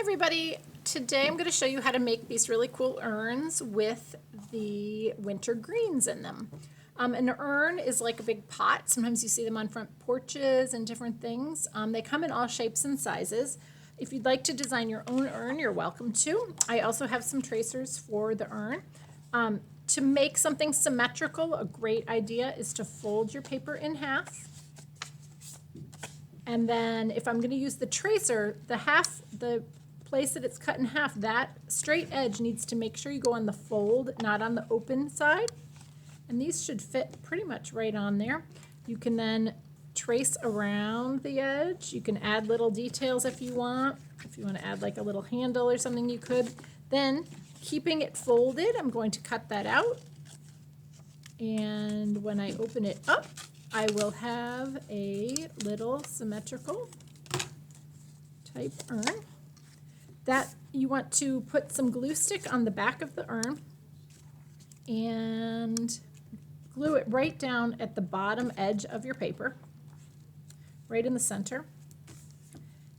everybody. Today I'm going to show you how to make these really cool urns with the winter greens in them. An urn is like a big pot. Sometimes you see them on front porches and different things. They come in all shapes and sizes. If you'd like to design your own urn, you're welcome to. I also have some tracers for the urn. To make something symmetrical, a great idea is to fold your paper in half. And then if I'm going to use the tracer, the place that it's cut in half, that straight edge needs to make sure you go on the fold, not on the open side. And these should fit pretty much right on there. You can then trace around the edge. You can add little details if you want. If you want to add like a little handle or something, you could. Then, keeping it folded, I'm going to cut that out. And when I open it up, I will have a little symmetrical type urn. That you want to put some glue stick on the back of the urn and glue it right down at the bottom edge of your paper, right in the center.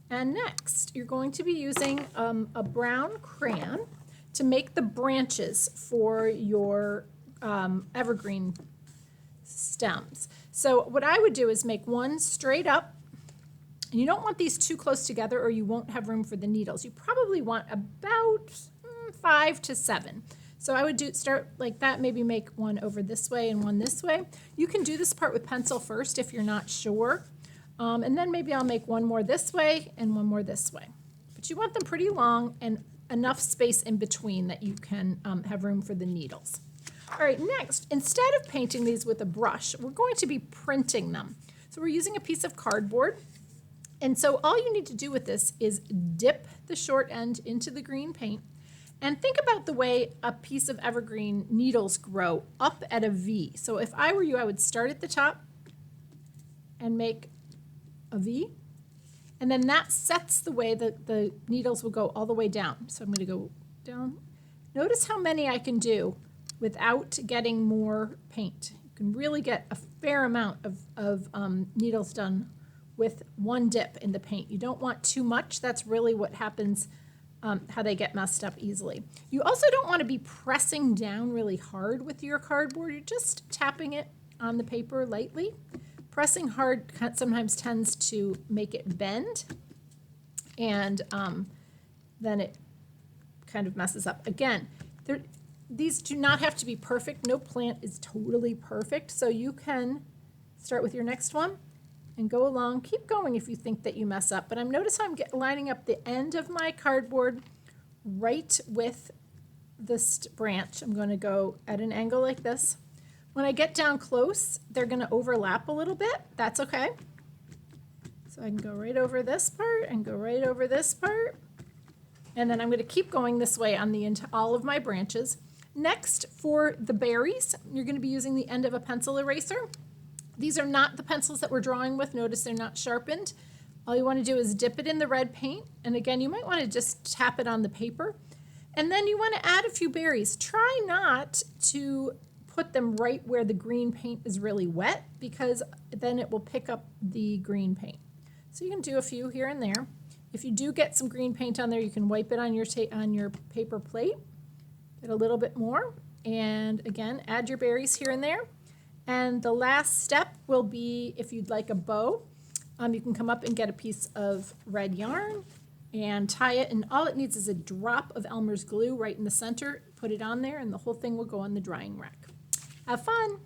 And next, you're going to be using a brown crayon to make the branches for your evergreen stems. So what I would do is make one straight up. And you don't want these too close together or you won't have room for the needles. You probably want about 5 to 7. So I would start like that, maybe make one over this way and one this way. You can do this part with pencil first if you're not sure. And then maybe I'll make one more this way and one more this way. But you want them pretty long and enough space in between that you can have room for the needles. All right, next, instead of painting these with a brush, we're going to be printing them. So we're using a piece of cardboard. And so all you need to do with this is dip the short end into the green paint and think about the way a piece of evergreen needles grow up at a V. So if I were you, I would start at the top and make a V. And then that sets the way that the needles will go all the way down. So I'm going to go down. Notice how many I can do without getting more paint. You can really get a fair amount of needles done with one dip in the paint. You don't want too much. That's really what happens, how they get messed up easily. You also don't want to be pressing down really hard with your cardboard. You're just tapping it on the paper lightly. Pressing hard sometimes tends to make it bend, and then it kind of messes up. Again, these do not have to be perfect. No plant is totally perfect, so you can start with your next one and go along. Keep going if you think that you mess up. But notice how I'm lining up the end of my cardboard right with this branch. I'm going to go at an angle like this. When I get down close, they're going to overlap a little bit. That's okay. So I can go right over this part and go right over this part. And then I'm going to keep going this way on all of my branches. Next, for the berries, you're going to be using the end of a pencil eraser. These are not the pencils that we're drawing with. Notice they're not sharpened. All you want to do is dip it in the red paint. And again, you might want to just tap it on the paper. And then you want to add a few berries. Try not to put them right where the green paint is really wet, because then it will pick up the green paint. So you can do a few here and there. If you do get some green paint on there, you can wipe it on your paper plate. Get a little bit more. And again, add your berries here and there. And the last step will be, if you'd like a bow, you can come up and get a piece of red yarn and tie it, and all it needs is a drop of Elmer's glue right in the center. Put it on there, and the whole thing will go on the drying rack. Have fun!